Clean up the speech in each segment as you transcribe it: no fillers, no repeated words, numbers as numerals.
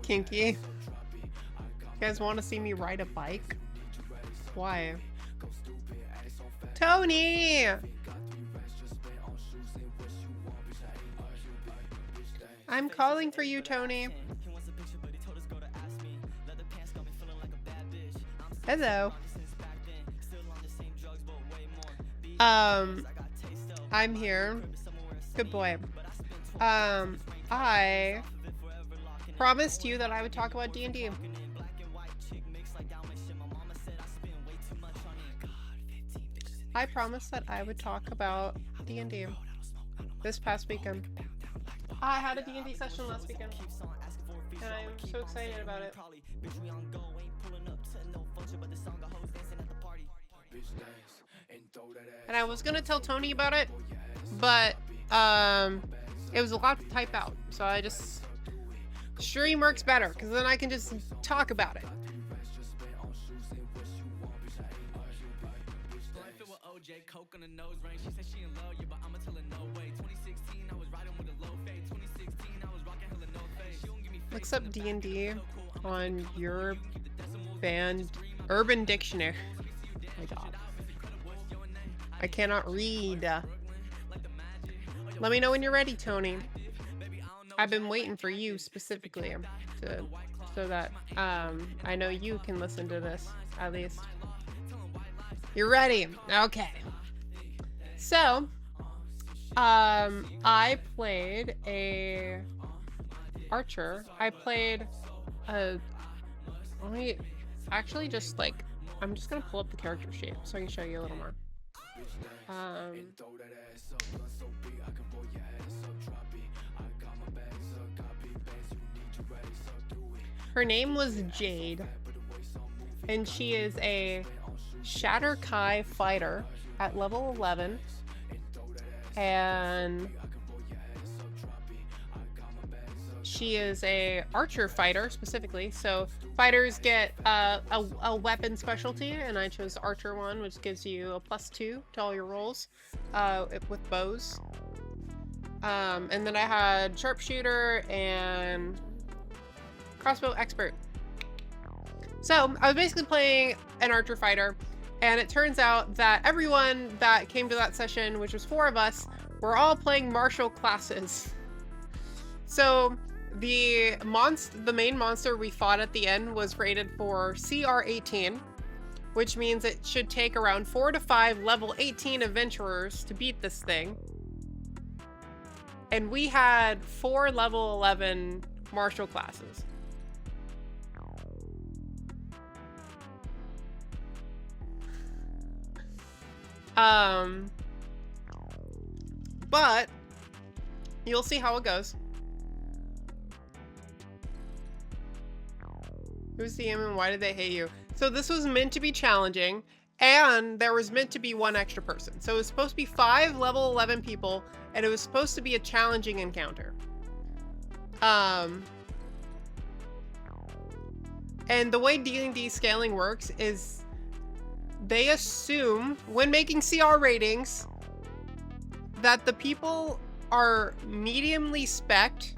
kinky. You guys want to see me ride a bike? Why? Tony! I'm calling for you, Tony. Hello. I'm here. Good boy. I promised you that I would talk about D&D. I promised that I would talk about D&D this past weekend. I had a D&D session last weekend, and I'm so excited about it. And I was gonna tell Tony about it, but it was a lot to type out, so I just... Stream works better, because then I can just talk about it. Looks up D&D on your band Urban Dictionary. Oh my god. I cannot read. Let me know when you're ready, Tony. I've been waiting for you specifically so that I know you can listen to this, at least. You're ready. Okay. So, I played a archer. I played a... Actually, just like... I'm just gonna pull up the character sheet so I can show you a little more. Her name was Jade, and she is a Shatter Kai fighter at level 11, and she is a archer fighter specifically, so fighters get a weapon specialty, and I chose archer one, which gives you a +2 to all your rolls with bows. And then I had sharpshooter and crossbow expert. So I was basically playing an archer fighter, and it turns out that everyone that came to that session, which was 4 of us, were all playing martial classes. So the main monster we fought at the end was rated for CR 18, which means it should take around 4 to 5 level 18 adventurers to beat this thing. And we had 4 level 11 martial classes. But you'll see how it goes. Who's the DM and why did they hate you? So this was meant to be challenging, and there was meant to be 1 extra person. So it was supposed to be 5 level 11 people, and it was supposed to be a challenging encounter. And the way D&D scaling works is they assume, when making CR ratings, that the people are mediumly spec'd,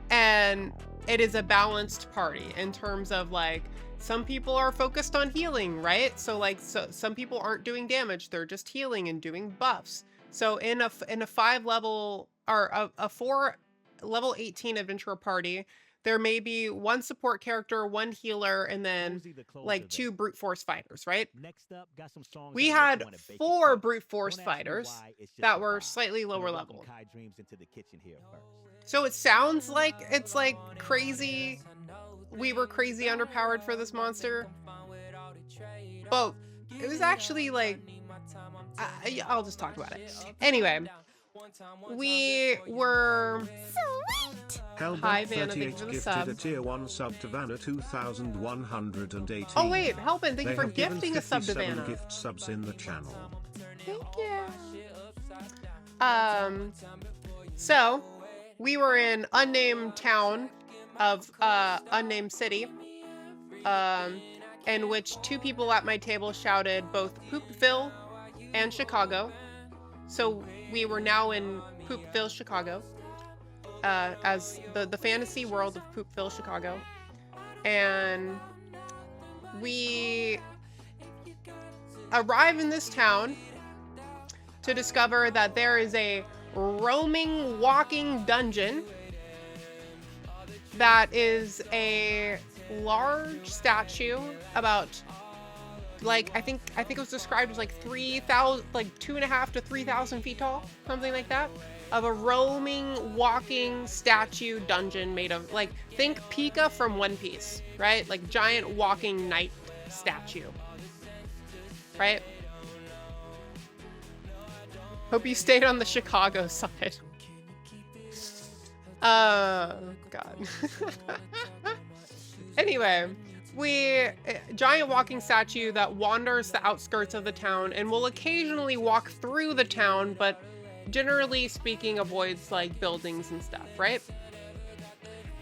and it is a balanced party in terms of, like, some people are focused on healing, right? So some people aren't doing damage, they're just healing and doing buffs. So in a 5 level or a 4 level 18 adventurer party, there may be 1 support character, 1 healer, and then like 2 brute force fighters, right? We had 4 brute force fighters that were slightly lower level. So it sounds like it's like crazy. We were crazy underpowered for this monster, but it was actually like, I'll just talk about it. Anyway, we were... Hi, Vanna, thank you for the sub. A tier 1 sub to Vanna 2118. Oh wait, Helpin, thank you for gifting a sub to Vanna. Gift subs in the channel. Thank you. So we were in unnamed town of unnamed city, in which 2 people at my table shouted both Poopville and Chicago. So we were now in Poopville, Chicago. as the fantasy world of Poopville, Chicago. And we arrive in this town to discover that there is a roaming, walking dungeon that is a large statue about, like, I think it was described as like 3,000, like 2.5 to 3,000 feet tall, something like that, of a roaming, walking statue dungeon made of, like, think Pika from One Piece, right? Like giant walking knight statue, right? Hope you stayed on the Chicago side. God. Anyway, giant walking statue that wanders the outskirts of the town and will occasionally walk through the town, but generally speaking avoids like buildings and stuff, right?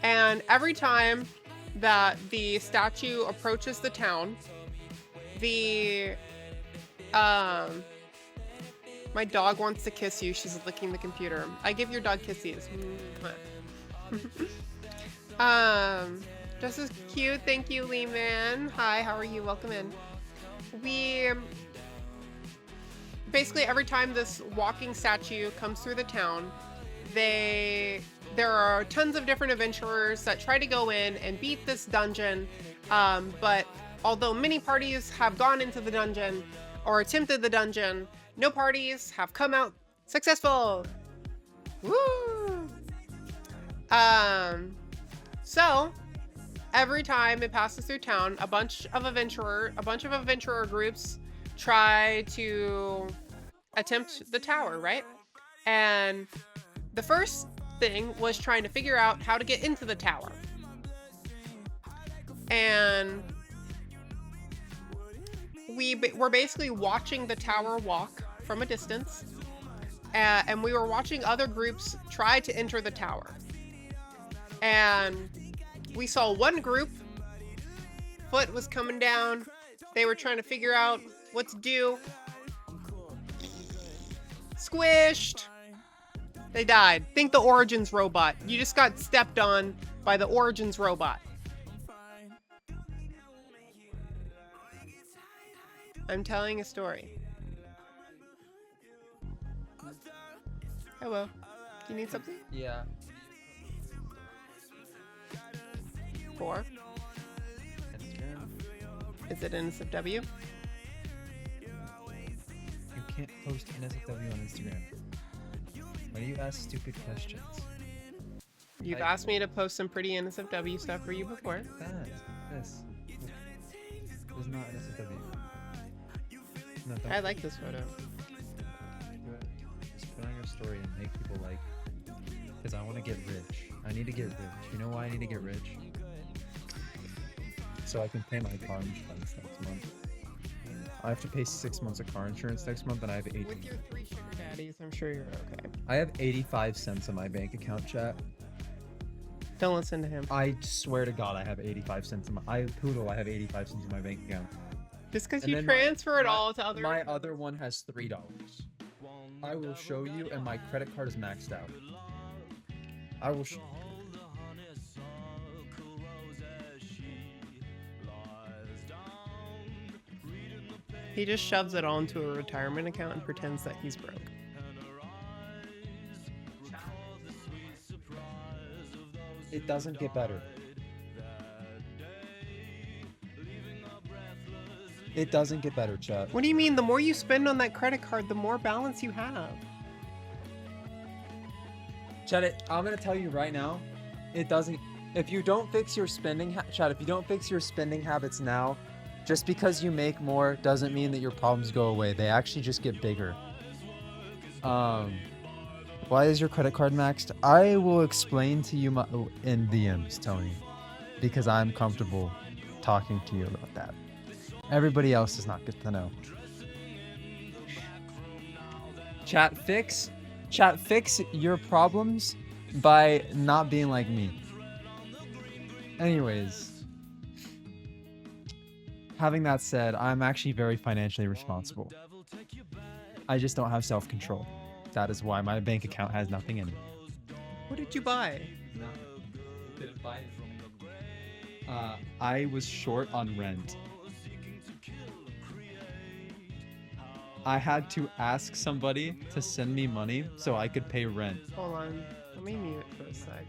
And every time that the statue approaches the town, my dog wants to kiss you. She's licking the computer. I give your dog kissies. Just as cute. Thank you, Lehman. Hi, how are you? Welcome in. We basically, every time this walking statue comes through the town, there are tons of different adventurers that try to go in and beat this dungeon. But although many parties have gone into the dungeon or attempted the dungeon, no parties have come out successful. Woo! So every time it passes through town, a bunch of adventurer groups try to attempt the tower, right? And the first thing was trying to figure out how to get into the tower. And we're basically watching the tower walk from a distance, and we were watching other groups try to enter the tower. And we saw one group, foot was coming down, they were trying to figure out what to do. Squished! They died. Think the Origins robot. You just got stepped on by the Origins robot. I'm telling a story. Hello. Do you need something? Yeah. 4. Is it NSFW? You can't post NSFW on Instagram. Why do you ask stupid questions? You've asked me to post some pretty NSFW stuff for you before. This is not NSFW. No, I like this photo. Just put on your story and make people like, because I want to get rich. I need to get rich. You know why I need to get rich? So I can pay my car insurance next month. I have to pay 6 months of car insurance next month, and I have 18. With your 3 sugar daddies, I'm sure you're okay. I have 85 cents in my bank account, chat. Don't listen to him. I swear to God, I have 85 cents in my. I have 85 cents in my bank account. Just because And you then transfer it all to other. My other one has $3. I will show you, and my credit card is maxed out. I will. He just shoves it all into a retirement account and pretends that he's broke. It doesn't get better. It doesn't get better, chat. What do you mean? The more you spend on that credit card, the more balance you have. Chat, I'm gonna tell you right now, it doesn't. If you don't fix your spending, chat, if you don't fix your spending habits now, just because you make more doesn't mean that your problems go away. They actually just get bigger. Why is your credit card maxed? I will explain to you in DMs, Tony, because I'm comfortable talking to you about that. Everybody else does not get to know. Chat, fix your problems by not being like me. Anyways, having that said, I'm actually very financially responsible. I just don't have self-control. That is why my bank account has nothing in it. did you buy? No, didn't buy it. I was short on rent. I had to ask somebody to send me money so I could pay rent. Hold on. Let me mute for a sec.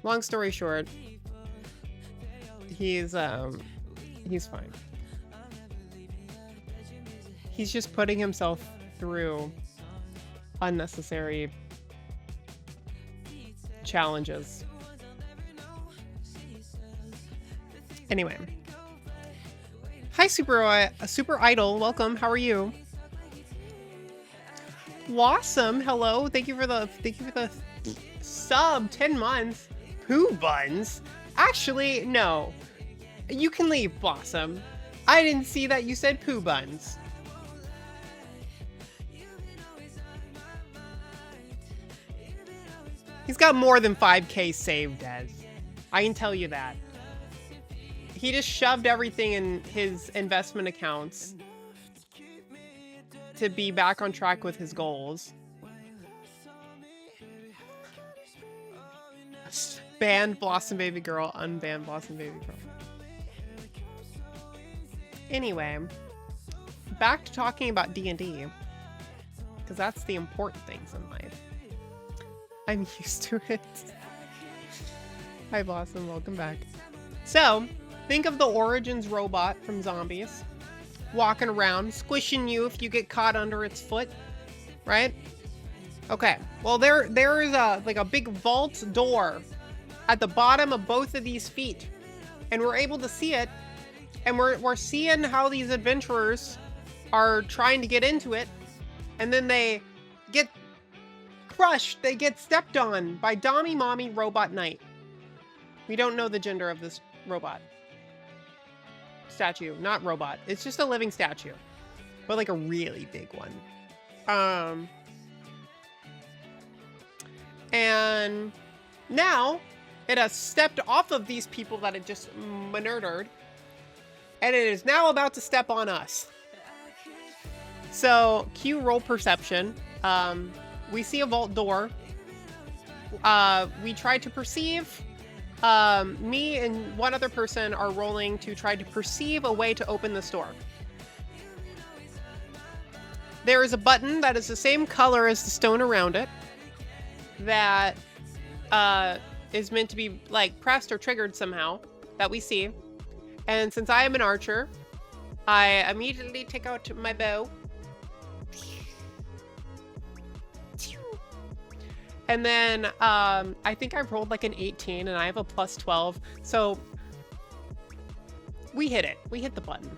Long story short, he's fine. He's just putting himself through unnecessary challenges. Anyway. Hi, Super Idol. Welcome. How are you? Awesome. Hello. Thank you for the sub. 10 months. Poo buns? Actually, no. You can leave, Blossom. I didn't see that you said poo buns. He's got more than 5K saved as. I can tell you that. He just shoved everything in his investment accounts to be back on track with his goals. Banned Blossom Baby Girl, unbanned Blossom Baby Girl. Anyway, back to talking about D&D, because that's the important things in life. I'm used to it. Hi Blossom, welcome back. So, think of the Origins robot from Zombies, walking around, squishing you if you get caught under its foot, right? Okay, well there is a big vault door at the bottom of both of these feet, and we're able to see it, and we're seeing how these adventurers are trying to get into it, and then they get crushed, they get stepped on by Dommy Mommy Robot Knight. We don't know the gender of this robot. Statue, not robot. It's just a living statue, but like a really big one. And now it has stepped off of these people that it just murdered, and it is now about to step on us. So, cue roll perception. We see a vault door. We try to perceive. Me and one other person are rolling to try to perceive a way to open this door. There is a button that is the same color as the stone around it that is meant to be like pressed or triggered somehow that we see. And since I am an archer, I immediately take out my bow. And then I think I rolled like an 18 and I have a plus 12. So we hit it. We hit the button.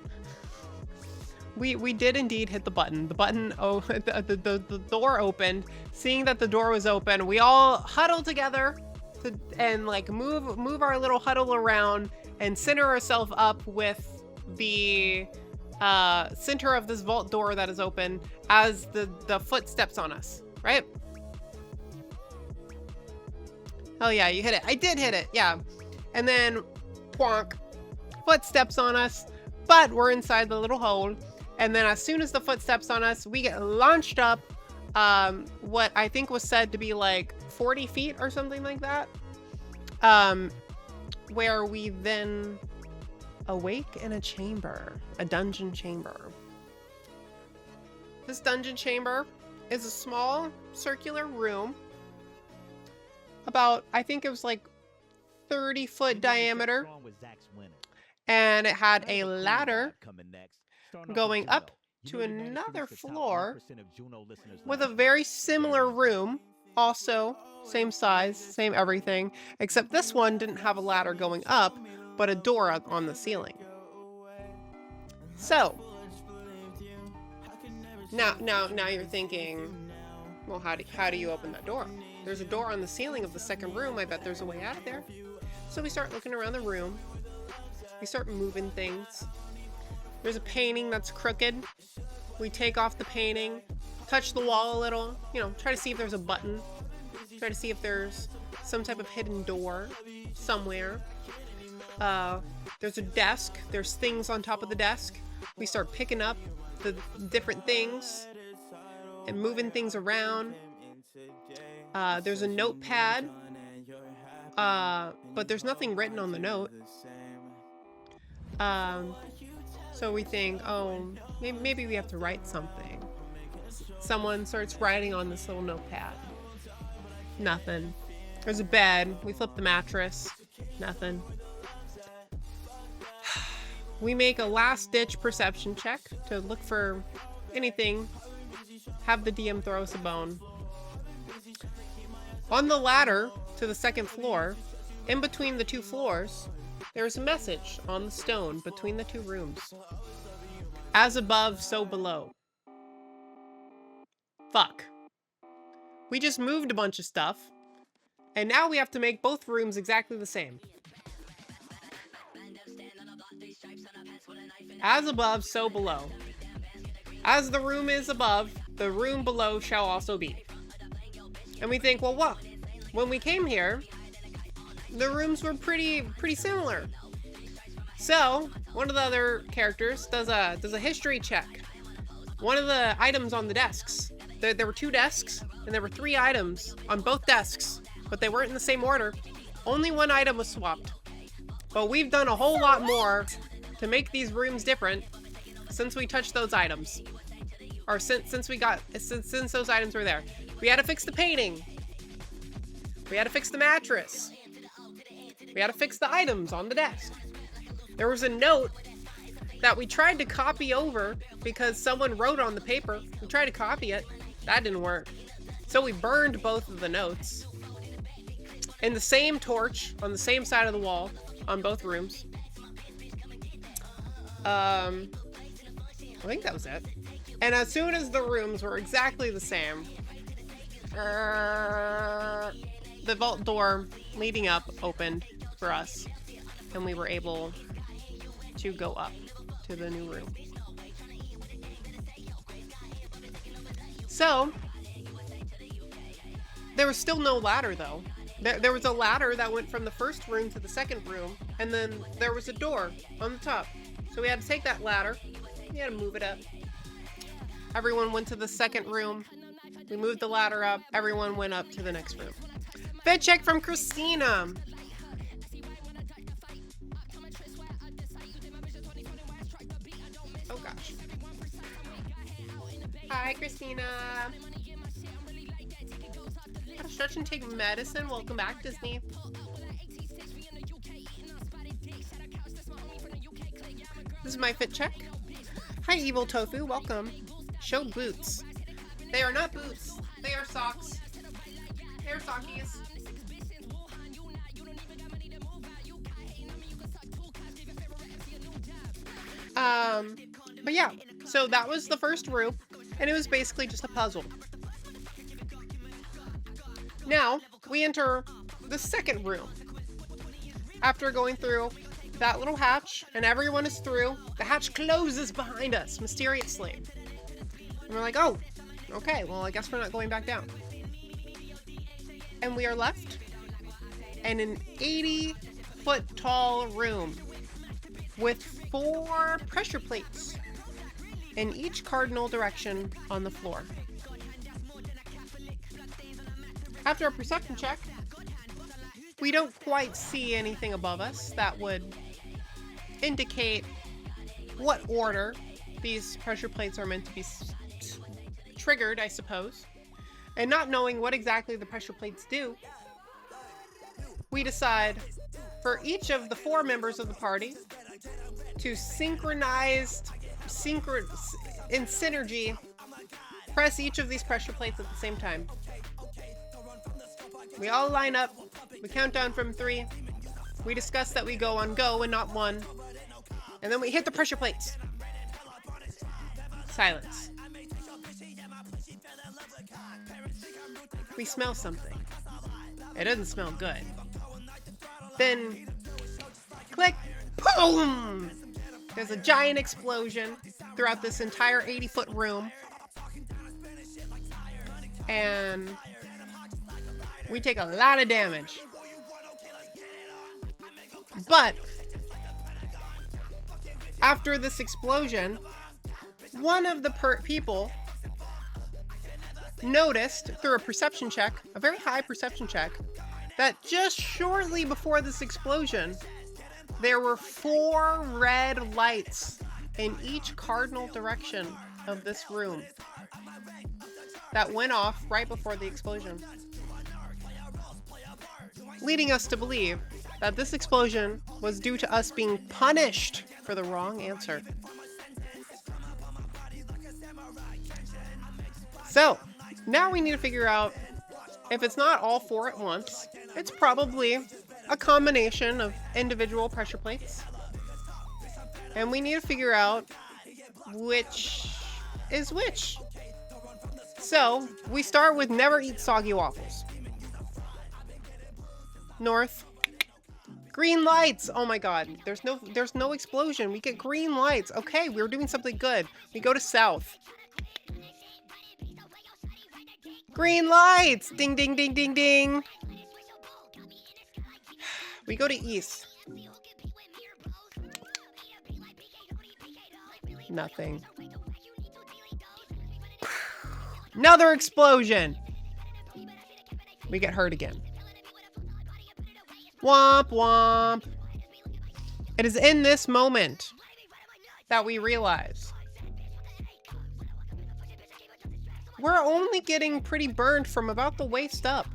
We did indeed hit the button. The button, the door opened. Seeing that the door was open, we all huddled together and like move our little huddle around and center ourselves up with the center of this vault door that is open as the footsteps on us, right? Oh yeah, you hit it. I did hit it, yeah. And then, plonk, footsteps on us, but we're inside the little hole. And then as soon as the footsteps on us, we get launched up, what I think was said to be like 40 feet or something like that. Where we then Awake in a chamber, a dungeon chamber. This dungeon chamber is a small circular room. About, I think it was like 30-foot diameter. And it had a ladder going up to another floor with a very similar room. Also, same size, same everything, except this one didn't have a ladder going up, but a door on the ceiling. So, now you're thinking, well, how do you open that door? There's a door on the ceiling of the second room. I bet there's a way out of there. So we start looking around the room. We start moving things. There's a painting that's crooked. We take off the painting, touch the wall a little, you know, try to see if there's a button. Try to see if there's some type of hidden door somewhere. There's a desk. There's things on top of the desk. We start picking up the different things and moving things around. There's a notepad, but there's nothing written on the note. So we think, oh, maybe we have to write something. Someone starts writing on this little notepad. Nothing. There's a bed. We flip the mattress. Nothing. We make a last-ditch perception check to look for anything. Have the DM throw us a bone. On the ladder to the second floor, in between the two floors, there's a message on the stone between the two rooms. As above, so below. Fuck. We just moved a bunch of stuff, and now we have to make both rooms exactly the same. As above, so below. As the room is above, the room below shall also be. And we think, well, what? When we came here, the rooms were pretty similar. So, one of the other characters does a history check. One of the items on the desks. There were 2 desks, and there were 3 items on both desks, but they weren't in the same order. Only one item was swapped. But we've done a whole lot more to make these rooms different since we touched those items. Or since those items were there. We had to fix the painting. We had to fix the mattress. We had to fix the items on the desk. There was a note that we tried to copy over because someone wrote on the paper. We tried to copy it. That didn't work. So we burned both of the notes. And the same torch on the same side of the wall on both rooms. I think that was it. And as soon as the rooms were exactly the same, the vault door leading up opened for us, and we were able to go up to the new room. So, there was still no ladder though. There was a ladder that went from the first room to the second room, and then there was a door on the top. So we had to take that ladder, we had to move it up. Everyone went to the second room. We moved the ladder up. Everyone went up to the next room. Fit check from Christina. Oh gosh. Hi, Christina. Gotta stretch and take medicine. Welcome back, Disney. This is my fit check. Hi, Evil Tofu. Welcome. Show boots. They are not boots. They are socks. They are sockies. But yeah, so that was the first room, and it was basically just a puzzle. Now, we enter the second room. After going through that little hatch, and everyone is through, the hatch closes behind us, mysteriously. And we're like, oh, okay, well, I guess we're not going back down. And we are left in an 80-foot tall room with 4 pressure plates in each cardinal direction on the floor. After a perception check, we don't quite see anything above us that would indicate what order these pressure plates are meant to be triggered, I suppose. And not knowing what exactly the pressure plates do, we decide for each of the 4 members of the party to in synergy, press each of these pressure plates at the same time. We all line up, we count down from 3, we discuss that we go on go and not 1, and then we hit the pressure plates. Silence. We smell something. It doesn't smell good. Then, click, boom! There's a giant explosion throughout this entire 80-foot room. And we take a lot of damage. But after this explosion, one of the people noticed through a perception check, a very high perception check, that just shortly before this explosion, there were 4 red lights in each cardinal direction of this room that went off right before the explosion, leading us to believe that this explosion was due to us being punished for the wrong answer. So, now we need to figure out if it's not all 4 at once, it's probably a combination of individual pressure plates. And we need to figure out which is which. So, we start with never eat soggy waffles. North. Green lights! Oh my god, there's no explosion. We get green lights. Okay, we're doing something good. We go to south. Green lights! Ding, ding, ding, ding, ding. We go to east. Nothing. Another explosion! We get hurt again. Womp womp. It is in this moment that we realize we're only getting pretty burned from about the waist up.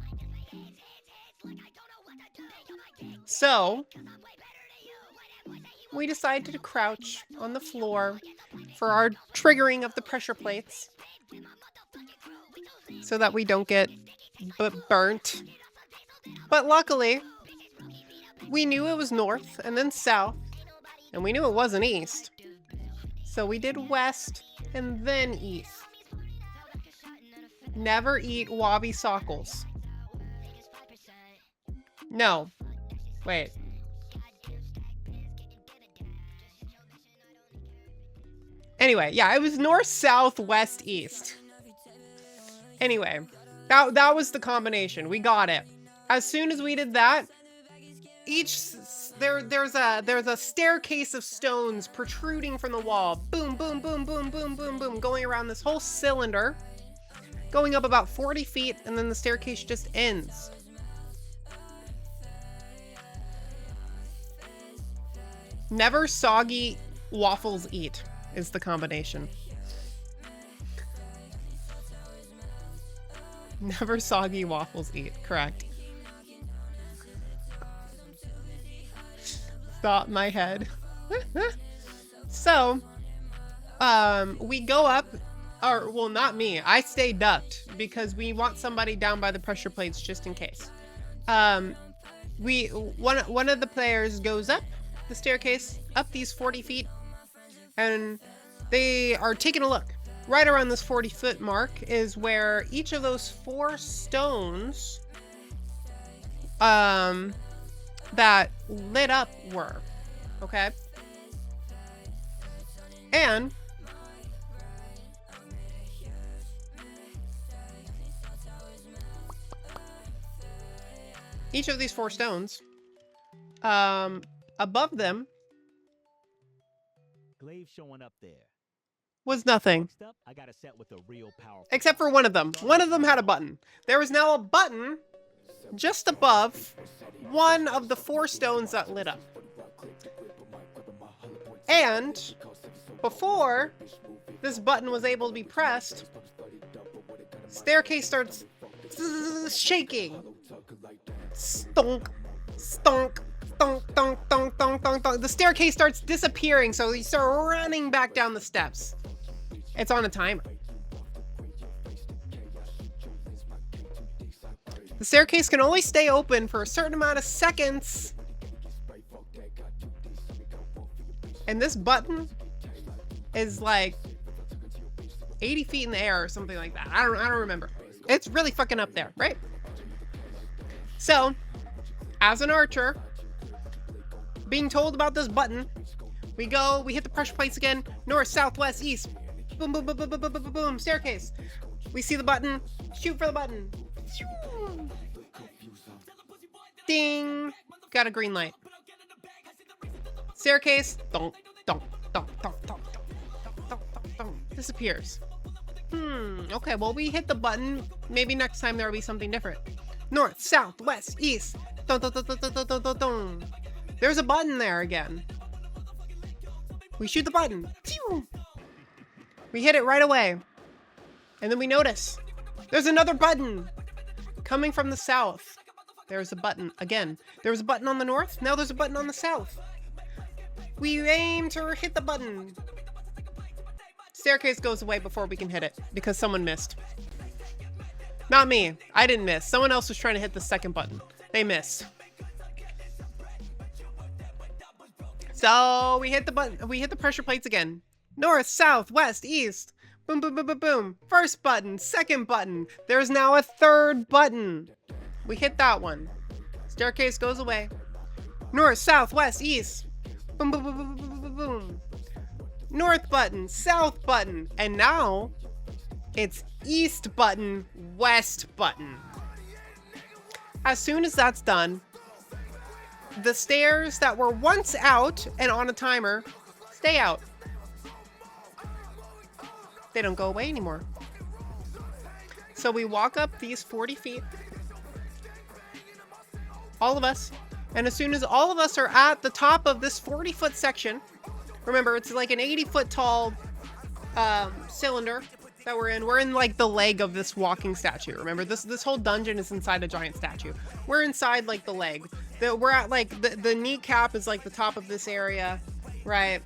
So, we decided to crouch on the floor for our triggering of the pressure plates so that we don't get burnt. But luckily, we knew it was north and then south, and we knew it wasn't east. So we did west and then east. Never eat wabi sockles. No. Wait. Anyway, yeah, it was north, south, west, east. Anyway, that was the combination. We got it. As soon as we did that, there's a staircase of stones protruding from the wall. Boom, boom, boom, boom, boom, boom, boom, going around this whole cylinder, going up about 40 feet, and then the staircase just ends. Never soggy waffles eat is the combination. Never soggy waffles eat, correct. Thought in my head. So, we go up, or well, not me. I stay ducked because we want somebody down by the pressure plates just in case. One of the players goes up the staircase, up these 40 feet, and they are taking a look. Right around this 40-foot mark is where each of those 4 stones that lit up were. Okay? And each of these 4 stones, above them showing up there. Was nothing. I got a set with a real powerful. Except for one of them. One of them had a button. There was now a button just above one of the 4 stones that lit up. And before this button was able to be pressed, staircase starts shaking. Stonk, stonk, thunk, thunk, thunk, thunk, thunk, thunk. The staircase starts disappearing, so you start running back down the steps. It's on a timer. The staircase can only stay open for a certain amount of seconds. And this button is like 80 feet in the air or something like that. I don't remember. It's really fucking up there, right? So, as an archer, being told about this button, we hit the pressure plates again, north, south, west, east. Boom, boom, boom, boom, boom, boom, boom, boom, staircase. We see the button, shoot for the button. Ding, got a green light. Staircase, donk, donk, donk, donk, donk, donk, donk, donk, donk, disappears. Okay, well, we hit the button. Maybe next time there will be something different. North, south, west, east. Dun, dun, dun, dun, dun, dun, dun, dun. There's a button there again. We shoot the button. Pew! We hit it right away. And then we notice there's another button coming from the south. There's a button again. There was a button on the north. Now there's a button on the south. We aim to hit the button. Staircase goes away before we can hit it because someone missed. Not me. I didn't miss. Someone else was trying to hit the second button. They missed. So we hit the button. We hit the pressure plates again. North, south, west, east. Boom, boom, boom, boom, boom. First button, second button. There's now a third button. We hit that one. Staircase goes away. North, south, west, east. Boom, boom, boom, boom, boom, boom, boom. North button, south button, and now it's east button, west button. As soon as that's done, the stairs that were once out and on a timer stay out. They don't go away anymore. So we walk up these 40 feet, all of us, and as soon as all of us are at the top of this 40-foot section, remember, it's like an 80-foot tall cylinder that we're in. We're in like the leg of this walking statue. Remember, this whole dungeon is inside a giant statue. We're inside like the leg. We're at like the kneecap is like the top of this area, right?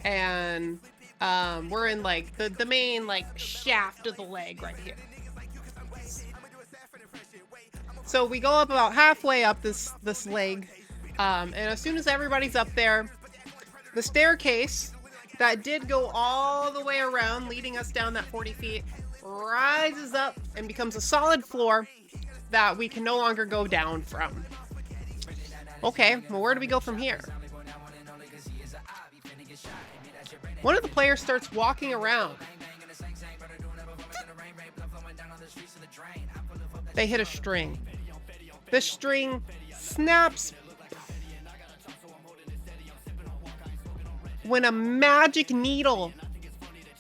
And we're in like the main like shaft of the leg right here. So we go up about halfway up this leg, and as soon as everybody's up there, the staircase that did go all the way around, leading us down that 40 feet, rises up and becomes a solid floor that we can no longer go down from. Okay, well, where do we go from here? One of the players starts walking around. They hit a string. The string snaps when a magic needle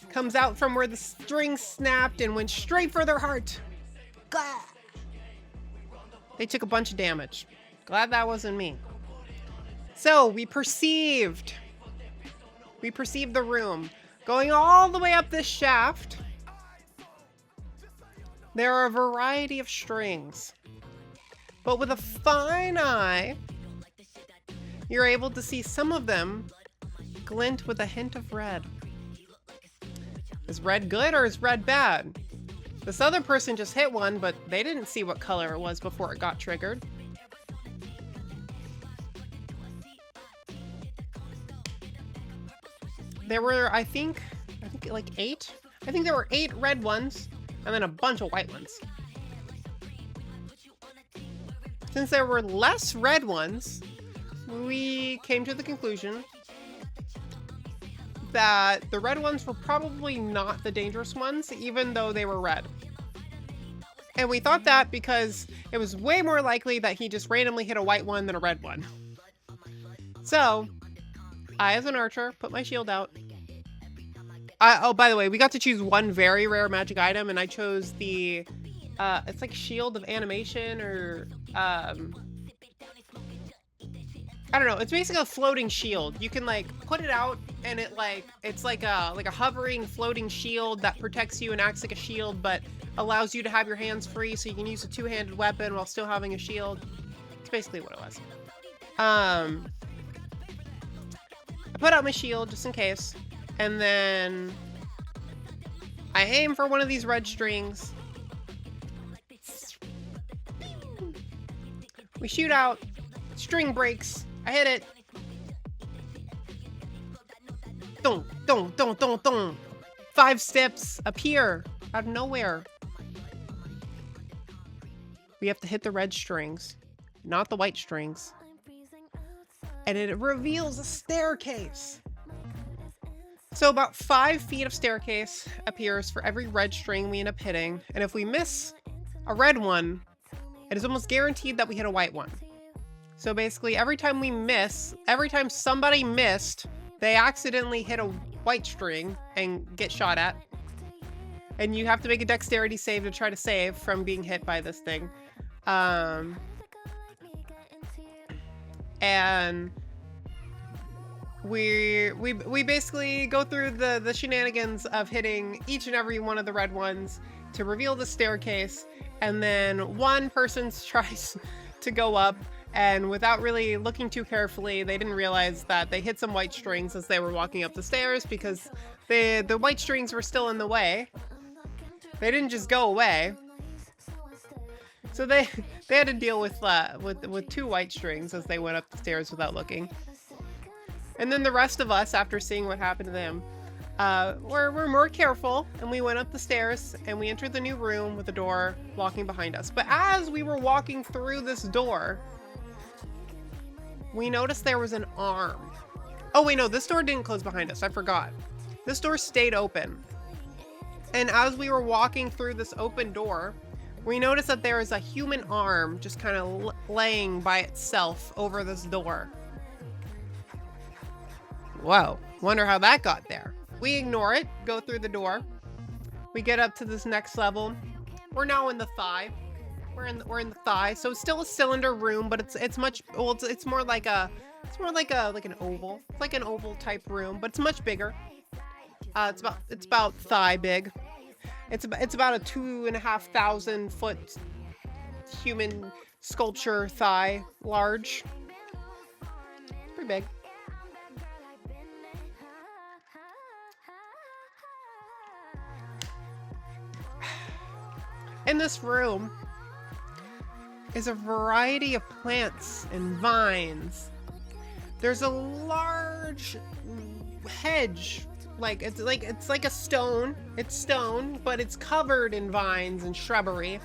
comes out from where the string snapped and went straight for their heart. Gah! They took a bunch of damage. Glad that wasn't me. So we perceived the room going all the way up this shaft. There are a variety of strings, but with a fine eye, you're able to see some of them glint with a hint of red. Is red good or is red bad? This other person just hit one, but they didn't see what color it was before it got triggered. There were, I think like 8. I think there were 8 red ones and then a bunch of white ones. Since there were less red ones, we came to the conclusion that the red ones were probably not the dangerous ones, even though they were red. And we thought that because it was way more likely that he just randomly hit a white one than a red one. So, I, as an archer, put my shield out. Oh, by the way, we got to choose one very rare magic item, and I chose the, it's like Shield of Animation, or, I don't know. It's basically a floating shield. You can like put it out, and it's like a hovering floating shield that protects you and acts like a shield, but allows you to have your hands free, so you can use a two-handed weapon while still having a shield. It's basically what it was. I put out my shield just in case, and then I aim for one of these red strings. We shoot out. String breaks. I hit it. Dong, dong, dong, dong, dong. 5 steps appear out of nowhere. We have to hit the red strings, not the white strings. And it reveals a staircase. So about 5 feet of staircase appears for every red string we end up hitting. And if we miss a red one, it is almost guaranteed that we hit a white one. So basically, every time somebody missed, they accidentally hit a white string and get shot at. And you have to make a dexterity save to try to save from being hit by this thing. And we basically go through the shenanigans of hitting each and every one of the red ones to reveal the staircase. And then one person tries to go up, and without really looking too carefully, they didn't realize that they hit some white strings as they were walking up the stairs, because the white strings were still in the way. They didn't just go away. So they had to deal with 2 white strings as they went up the stairs without looking. And then the rest of us, after seeing what happened to them, we're more careful, and we went up the stairs and we entered the new room with the door locking behind us. But as we were walking through this door, we noticed there was an arm. Oh wait, no, this door didn't close behind us. I forgot. This door stayed open. And as we were walking through this open door, we noticed that there is a human arm just kind of laying by itself over this door. Whoa, wonder how that got there. We ignore it, go through the door. We get up to this next level. We're now in the thigh. We're in the thigh, so it's still a cylinder room, but it's much, well, it's more like an oval. It's like an oval type room, but it's much bigger. It's about thigh big. It's about a 2,500 foot human sculpture thigh large. Pretty big. In this room is a variety of plants and vines. There's a large hedge, it's like a stone. It's stone, but it's covered in vines and shrubbery.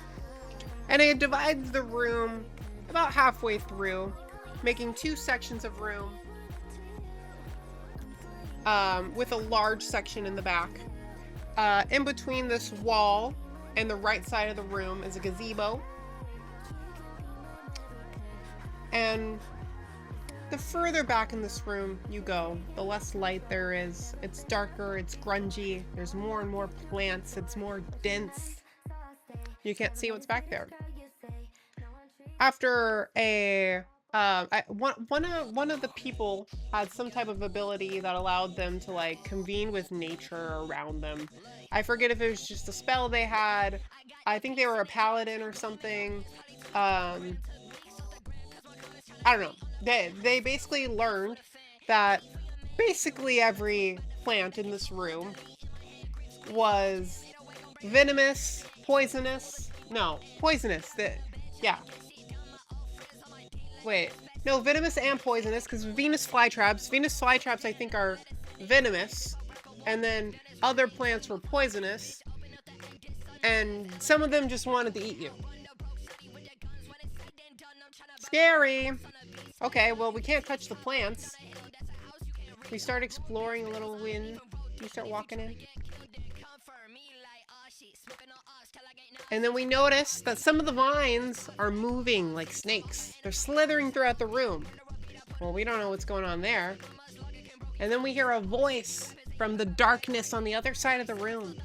And it divides the room about halfway through, making 2 sections of room, with a large section in the back. In between this wall and the right side of the room is a gazebo. And the further back in this room you go, the less light there is. It's darker, it's grungy, there's more and more plants, it's more dense. You can't see what's back there. After one of the people had some type of ability that allowed them to like convene with nature around them. I forget if it was just a spell they had. I think they were a paladin or something. I don't know. They basically learned that basically every plant in this room was venomous, poisonous. No, poisonous. Yeah. Wait. No, venomous and poisonous, because Venus flytraps I think are venomous, and then other plants were poisonous, and some of them just wanted to eat you. Scary. Okay, well, we can't touch the plants. We start exploring a little wind. We start walking in. And then we notice that some of the vines are moving like snakes. They're slithering throughout the room. Well, we don't know what's going on there. And then we hear a voice from the darkness on the other side of the room.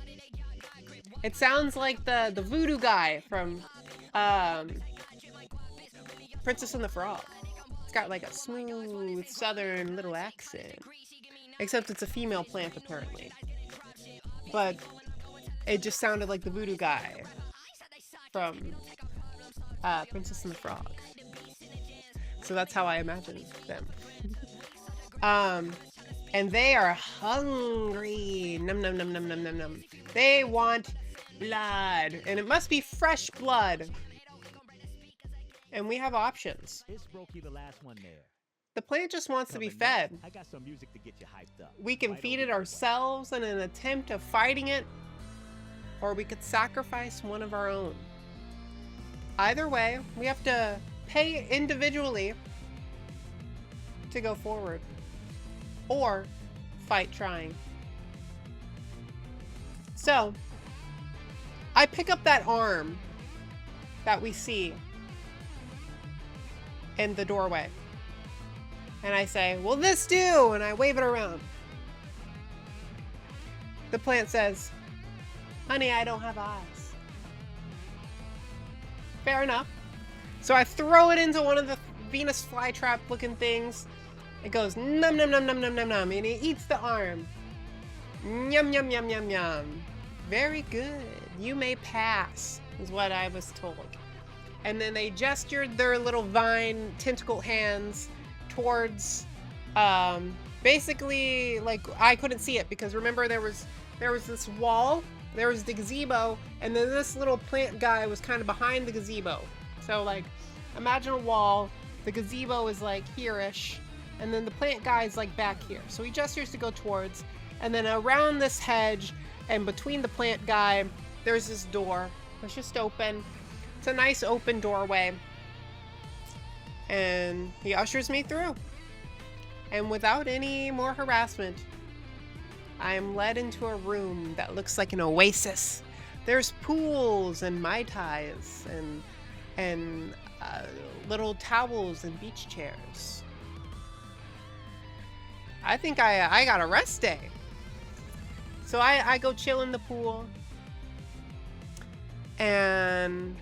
It sounds like the voodoo guy from Princess and the Frog. It's got like a smooth southern little accent. Except it's a female plant apparently. But it just sounded like the voodoo guy from Princess and the Frog. So that's how I imagine them. And they are hungry. Num num num num num num num. They want blood, and it must be fresh blood. And we have options. This broke you the last one there. The plant just wants to be Coming next, fed. I got some music to get you hyped up. We can Right feed over it here. ourselves in an attempt of fighting it, or we could sacrifice one of our own. Either way, we have to pay individually to go forward, or fight trying. So, I pick up that arm that we see in the doorway. And I say, "Will this do?" And I wave it around. The plant says, "Honey, I don't have eyes." Fair enough. So I throw it into one of the Venus flytrap looking things. It goes num num num num num num num, and it eats the arm. Yum yum yum yum yum. Very good. You may pass, is what I was told. And then they gestured their little vine tentacle hands towards, basically, like, I couldn't see it because remember there was this wall, there was the gazebo, and then this little plant guy was kind of behind the gazebo. So like, imagine a wall, the gazebo is like here-ish, and then the plant guy is like back here. So he gestures to go towards, and then around this hedge and between the plant guy, there's this door. It's just open. It's a nice open doorway. And he ushers me through. And without any more harassment, I am led into a room that looks like an oasis. There's pools and Mai Tais and little towels and beach chairs. I think I got a rest day. So I go chill in the pool. And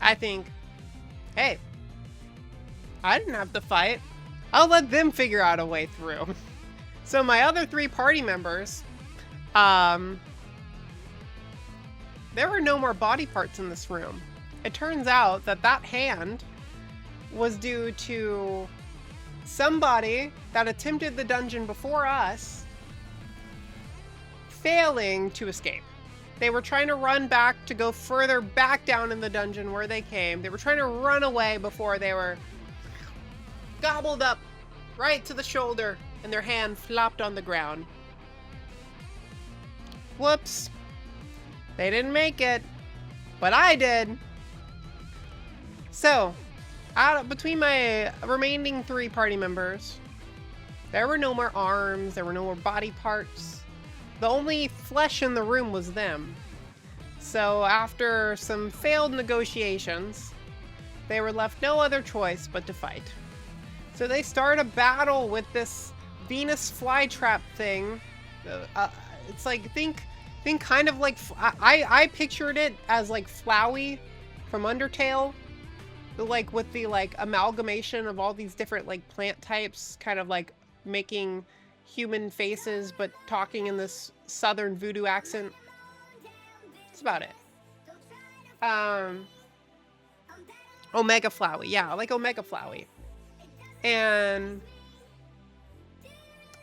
I think, hey, I didn't have to fight. I'll let them figure out a way through. So my other 3 party members, there were no more body parts in this room. It turns out that hand was due to somebody that attempted the dungeon before us failing to escape. They were trying to run back to go further back down in the dungeon where they came. They were trying to run away before they were gobbled up right to the shoulder and their hand flopped on the ground. Whoops. They didn't make it, but I did. So, between my remaining 3 party members, there were no more arms, there were no more body parts. The only flesh in the room was them. So after some failed negotiations, they were left no other choice but to fight. So they start a battle with this Venus flytrap thing. It's like, think kind of like, I pictured it as like Flowey from Undertale. Like with the like amalgamation of all these different like plant types, kind of like making human faces but talking in this southern voodoo accent. That's about it. Omega Flowey. Yeah, like Omega Flowey. And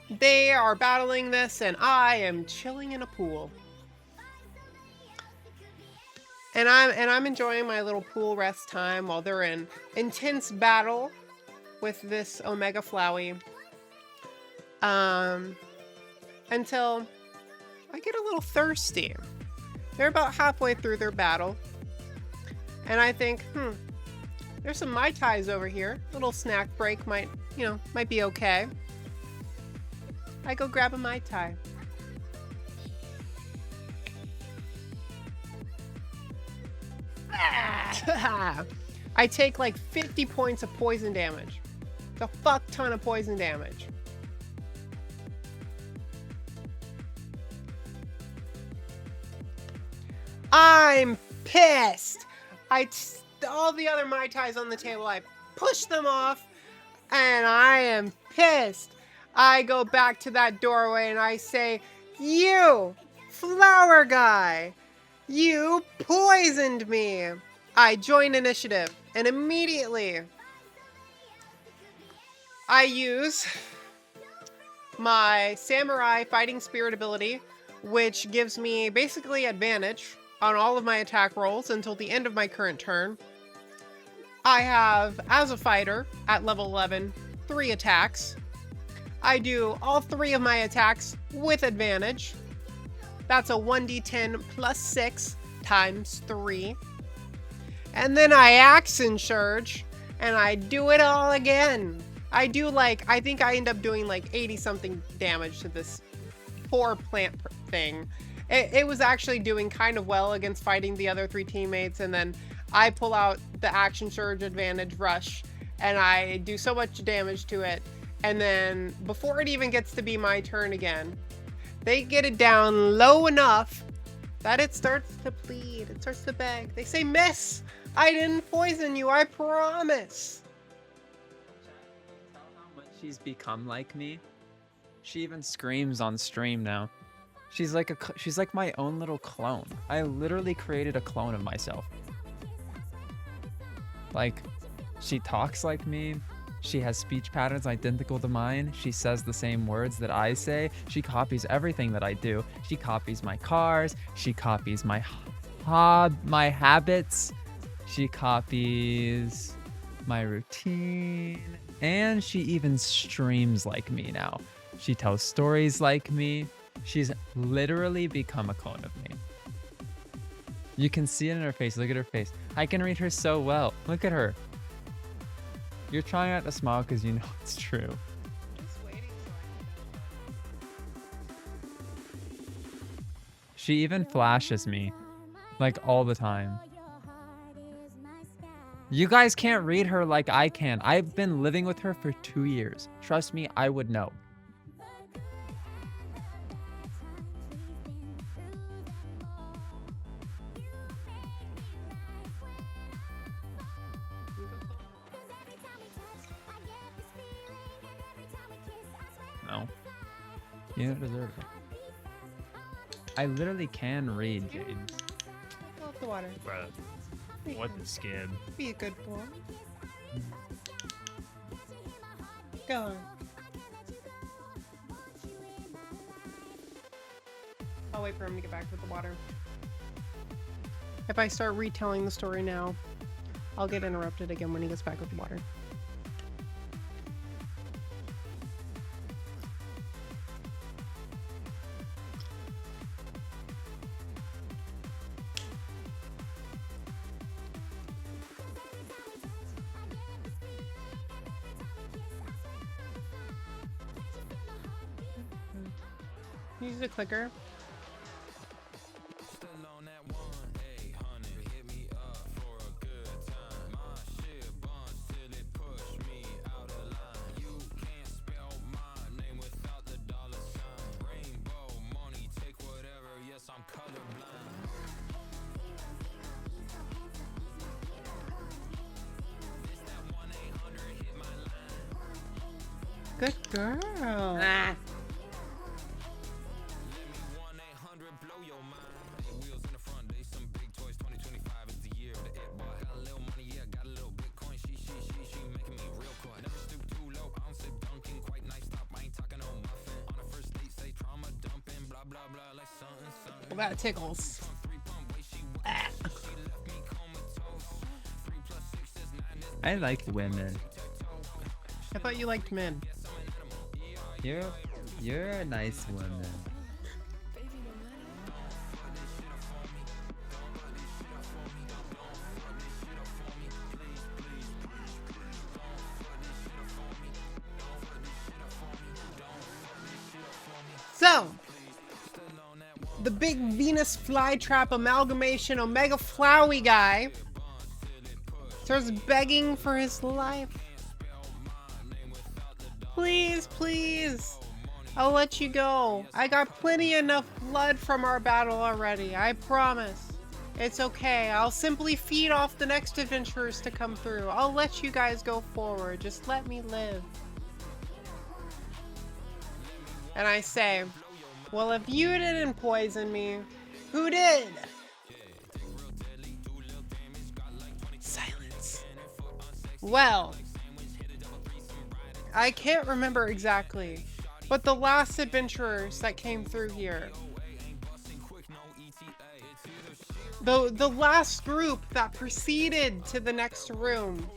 they are battling this and I am chilling in a pool. And I'm enjoying my little pool rest time while they're in intense battle with this Omega Flowey. Until I get a little thirsty. They're about halfway through their battle. And I think, there's some Mai Tais over here. A little snack break might be okay. I go grab a Mai Tai. I take like 50 points of poison damage. It's a fuck ton of poison damage. I'm pissed. All the other Mai Tais on the table, I push them off, and I am pissed. I go back to that doorway and I say, "You, flower guy, you poisoned me." I join initiative, and immediately I use my samurai fighting spirit ability, which gives me basically advantage on all of my attack rolls until the end of my current turn. I have, as a fighter, at level 11, 3 attacks. I do all 3 of my attacks with advantage. That's a 1d10 plus 6 times 3. And then I action surge, and I do it all again. I do I think I end up doing 80 something damage to this poor plant thing. It was actually doing kind of well against fighting the other 3 teammates, and then I pull out the action surge advantage rush, and I do so much damage to it. And then before it even gets to be my turn again, they get it down low enough that it starts to bleed. It starts to beg. They say, "Miss, I didn't poison you, I promise." Tell how much she's become like me. She even screams on stream now. She's like my own little clone. I literally created a clone of myself. Like, she talks like me. She has speech patterns identical to mine. She says the same words that I say. She copies everything that I do. She copies my cars. She copies my habits. She copies my routine. And she even streams like me now. She tells stories like me. She's literally become a clone of me. You can see it in her face. Look at her face. I can read her so well. Look at her. You're trying not to smile because you know it's true. She even flashes me, all the time. You guys can't read her like I can. I've been living with her for 2 years. Trust me, I would know. No. You don't deserve it. I literally can read, Jade. Fill up the water. Bruh, what the skin? Be a good boy. Go on. I'll wait for him to get back with the water. If I start retelling the story now, I'll get interrupted again when he gets back with the water. Use the clicker. Good girl. Ah. Well, that tickles. Ah. I like women. I thought you liked men. You're a nice woman. So, the big Venus flytrap amalgamation Omega Flowey guy starts begging for his life. Please, please, I'll let you go. I got plenty enough blood from our battle already, I promise. It's okay. I'll simply feed off the next adventurers to come through. I'll let you guys go forward. Just let me live. And I say, well, if you didn't poison me, who did? Silence. Well, I can't remember exactly, but the last adventurers that came through here, the last group that proceeded to the next room,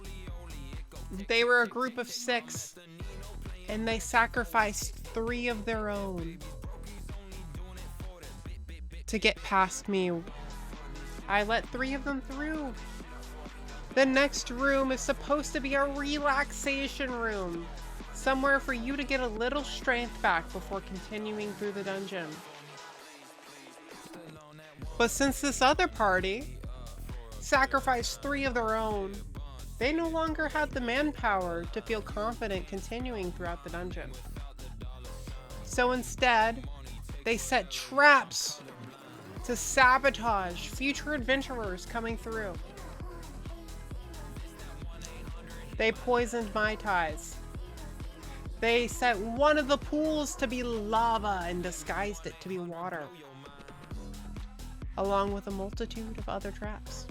they were a group of 6, and they sacrificed 3 of their own to get past me. I let 3 of them through. The next room is supposed to be a relaxation room, somewhere for you to get a little strength back before continuing through the dungeon. But since this other party sacrificed 3 of their own, they no longer had the manpower to feel confident continuing throughout the dungeon. So instead, they set traps to sabotage future adventurers coming through. They poisoned Mai Tais. They set one of the pools to be lava and disguised it to be water, along with a multitude of other traps.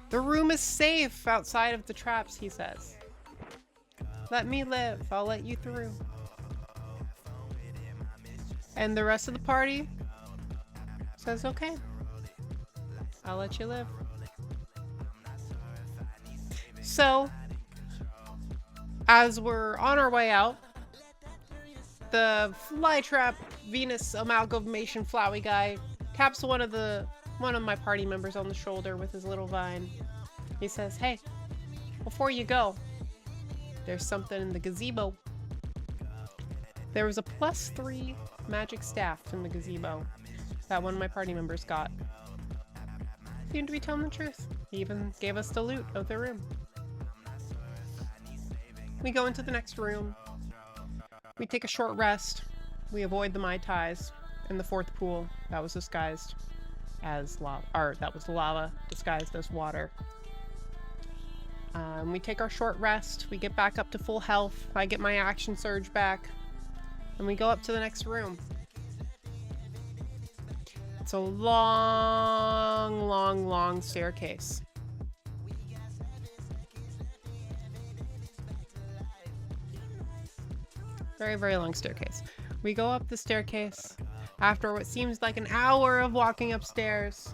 The room is safe outside of the traps, he says. Let me live, I'll let you through. And the rest of the party says, okay, I'll let you live. So, as we're on our way out, the Flytrap Venus Amalgamation Flowey guy taps one of my party members on the shoulder with his little vine. He says, hey, before you go, there's something in the gazebo. There was a +3 magic staff in the gazebo that one of my party members got. Seemed to be telling the truth. He even gave us the loot of the room. We go into the next room. We take a short rest. We avoid the Mai Tais in the 4th pool that was disguised as lava, or that was lava disguised as water. We take our short rest. We get back up to full health. I get my action surge back, and we go up to the next room. It's a long, long, long staircase. Very, very long staircase. We go up the staircase after what seems like an hour of walking upstairs.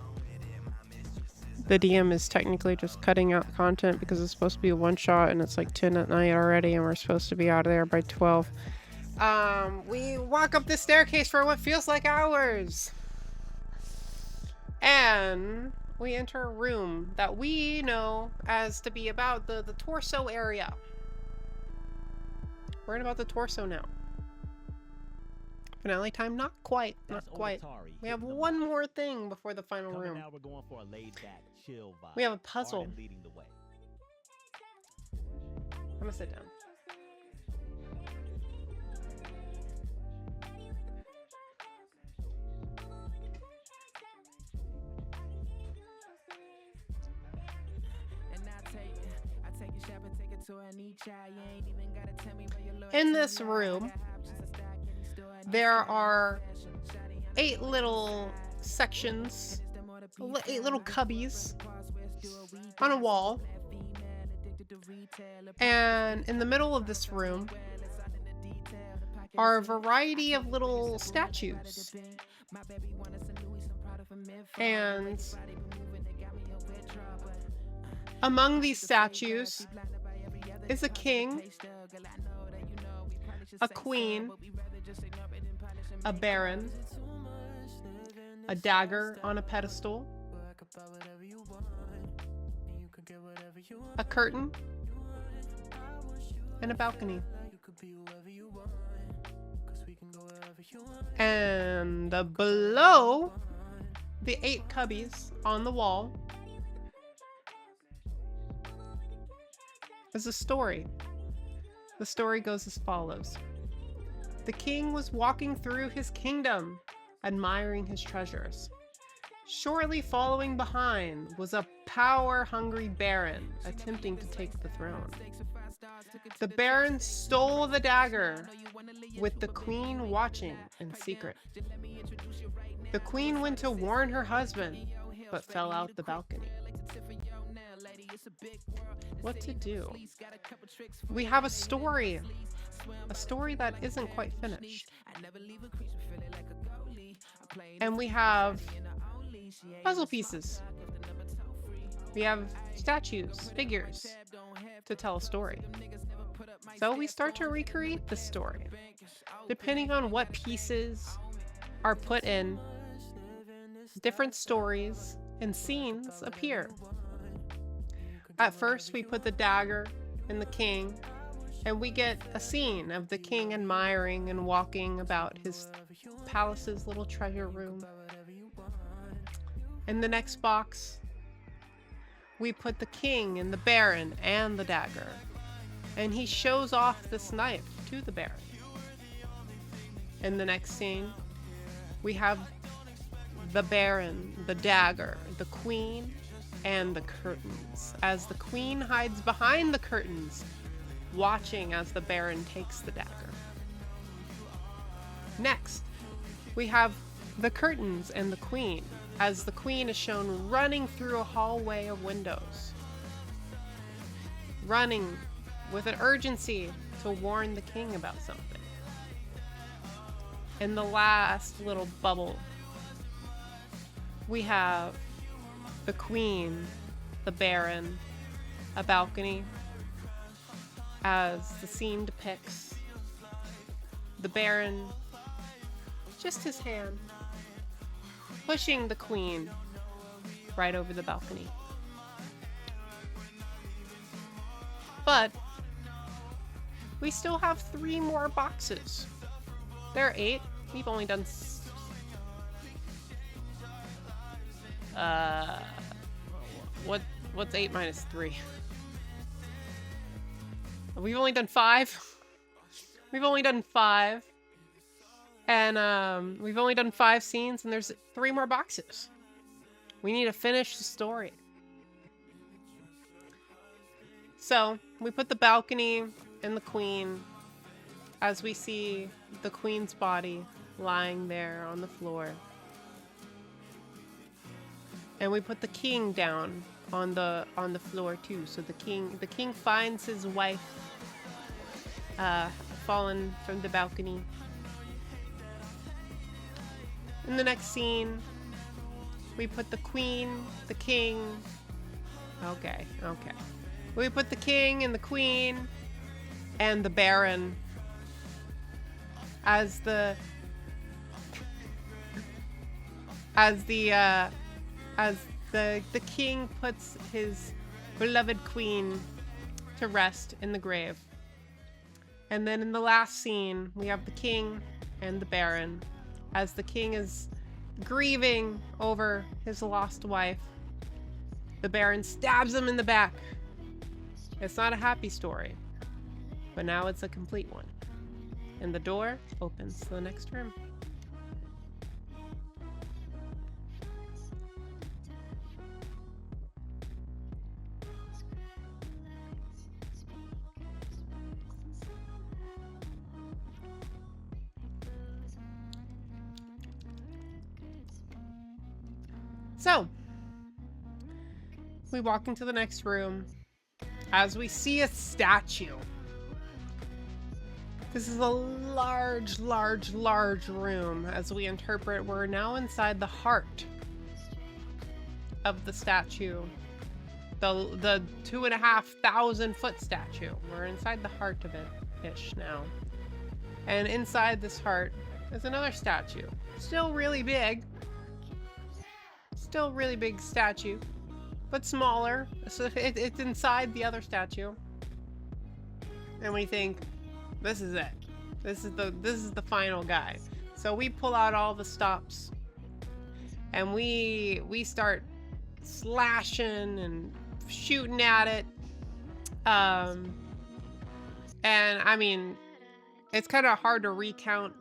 The DM is technically just cutting out content because it's supposed to be a one-shot and it's like 10 at night already and we're supposed to be out of there by 12. We walk up the staircase for what feels like hours. And we enter a room that we know as to be about the torso area. We're in about the torso now. Finale time? Not quite. Not quite. We have one more thing before the final room. Now we're going for a laid-back, chill vibe. We have a puzzle. Arden leading the way. I'm gonna sit down. In this room, there are 8 little sections, 8 little cubbies on a wall. And in the middle of this room are a variety of little statues. And among these statues is a king, a queen, a baron, a dagger on a pedestal, a curtain, and a balcony. And below the 8 cubbies on the wall is a story. The story goes as follows. The king was walking through his kingdom, admiring his treasures. Shortly following behind was a power-hungry baron attempting to take the throne. The baron stole the dagger, with the queen watching in secret. The queen went to warn her husband, but fell out the balcony. What to do? We have a story that isn't quite finished. And we have puzzle pieces. We have statues, figures to tell a story. So we start to recreate the story. Depending on what pieces are put in, different stories and scenes appear. At first, we put the dagger in the king, and we get a scene of the king admiring and walking about his palace's little treasure room. In the next box, we put the king and the baron and the dagger, and he shows off this knife to the baron. In the next scene, we have the baron, the dagger, the queen, and the curtains, as the queen hides behind the curtains, watching as the baron takes the dagger. Next, we have the curtains and the queen, as the queen is shown running through a hallway of windows, running with an urgency to warn the king about something. In the last little bubble, we have the queen, the baron, a balcony, as the scene depicts. The baron, just his hand, pushing the queen right over the balcony. But we still have 3 more boxes. There are 8. We've only done what's 8 minus 3? We've only done 5. We've only done 5. And we've only done 5 scenes, and there's 3 more boxes. We need to finish the story. So we put the balcony and the queen, as we see the queen's body lying there on the floor. And we put the king down on the floor too. So the king finds his wife fallen from the balcony. In the next scene, we put the queen, the king. Okay. We put the king and the queen and the baron as the king puts his beloved queen to rest in the grave. And then in the last scene, we have the king and the baron as the king is grieving over his lost wife. The baron stabs him in the back. It's not a happy story, but now it's a complete one. And the door opens to the next room. So, we walk into the next room as we see a statue. This is a large room. As we interpret, we're now inside the heart of the statue. The 2,500 foot statue. We're inside the heart of it-ish now. And inside this heart is another statue. Still really big. Still really big statue, but smaller. So it's inside the other statue. And we think, this is it. This is the final guy. So we pull out all the stops, and we start slashing and shooting at it. And I mean, it's kind of hard to recount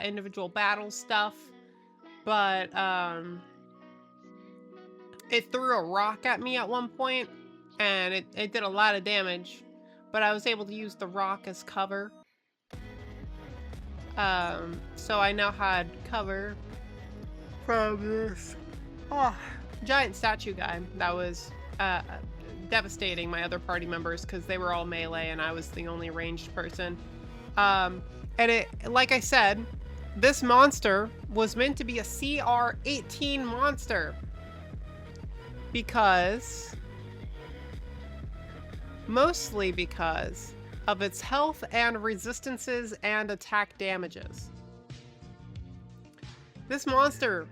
individual battle stuff, but it threw a rock at me at one point, and it did a lot of damage, but I was able to use the rock as cover. So I now had cover from this giant statue guy that was devastating my other party members because they were all melee and I was the only ranged person. And it, like I said, this monster was meant to be a CR 18 monster mostly because of its health and resistances and attack damages. This monster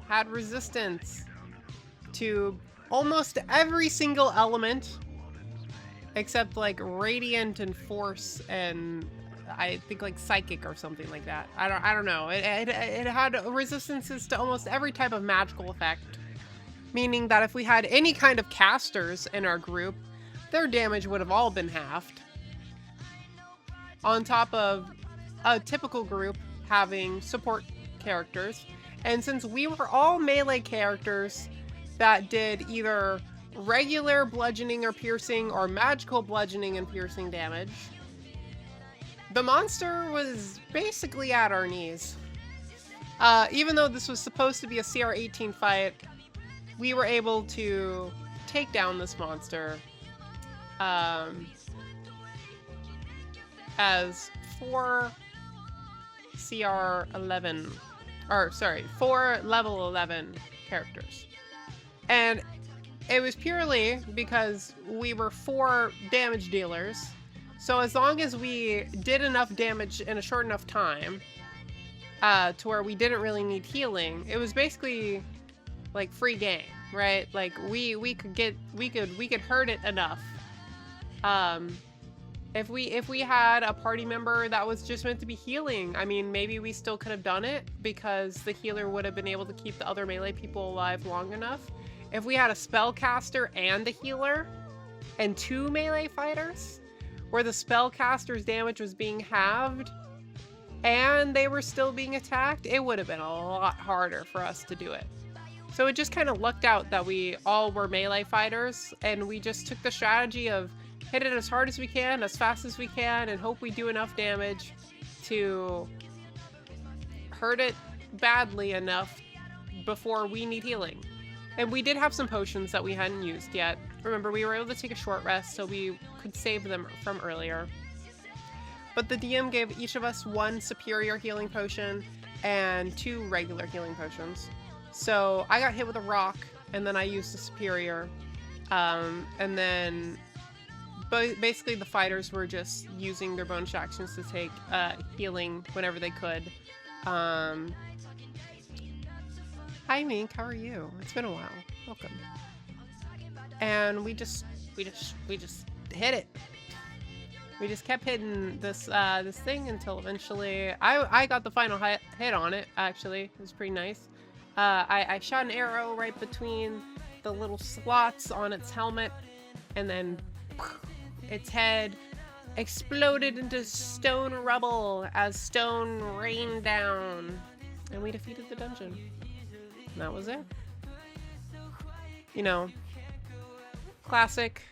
had resistance to almost every single element except like radiant and force and I think like psychic or something like that. I don't know. It had resistances to almost every type of magical effect, meaning that if we had any kind of casters in our group, their damage would have all been halved. On top of a typical group having support characters. And since we were all melee characters that did either regular bludgeoning or piercing or magical bludgeoning and piercing damage, the monster was basically at our knees. Even though this was supposed to be a CR 18 fight, we were able to take down this monster as 4 CR 11, or sorry, 4 level 11 characters. And it was purely because we were 4 damage dealers. So as long as we did enough damage in a short enough time to where we didn't really need healing, it was basically like free game, right? Like we could hurt it enough. If we had a party member that was just meant to be healing, I mean, maybe we still could have done it because the healer would have been able to keep the other melee people alive long enough. If we had a spellcaster and a healer and 2 melee fighters, where the spellcaster's damage was being halved and they were still being attacked, it would have been a lot harder for us to do it. So it just kind of lucked out that we all were melee fighters and we just took the strategy of hit it as hard as we can, as fast as we can, and hope we do enough damage to hurt it badly enough before we need healing. And we did have some potions that we hadn't used yet. Remember, we were able to take a short rest so we could save them from earlier. But the DM gave each of us 1 superior healing potion and 2 regular healing potions. So I got hit with a rock, and then I used the superior. And then basically the fighters were just using their bonus actions to take healing whenever they could. Hi Mink, how are you? It's been a while. Welcome. And we just hit it. We just kept hitting this this thing until eventually I got the final hit on it. Actually, it was pretty nice. I shot an arrow right between the little slots on its helmet, and then its head exploded into stone rubble as stone rained down, and we defeated the dungeon. And that was it. You know, classic.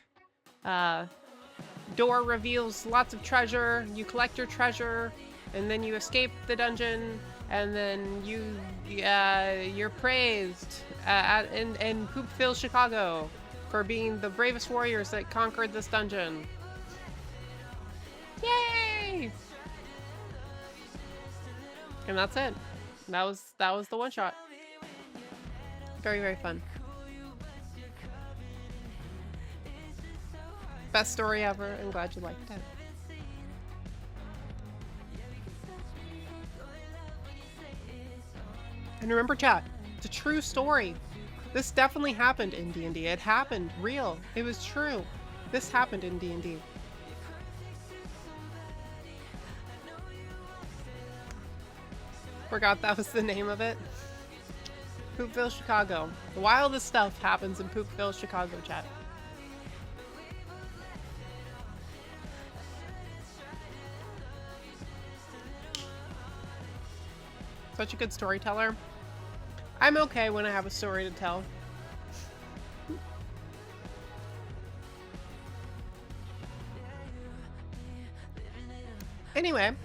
Door reveals lots of treasure. You collect your treasure, and then you escape the dungeon, and then you're praised in Poopville, Chicago, for being the bravest warriors that conquered this dungeon. Yay! And that's it. That was the one shot. Very, very fun. Best story ever. I'm glad you liked it. And remember, chat, it's a true story. This definitely happened in D&D. It happened. Real. It was true. This happened in D&D. Forgot that was the name of it. Poopville, Chicago. The wildest stuff happens in Poopville, Chicago, chat. Such a good storyteller. I'm okay when I have a story to tell. Anyway,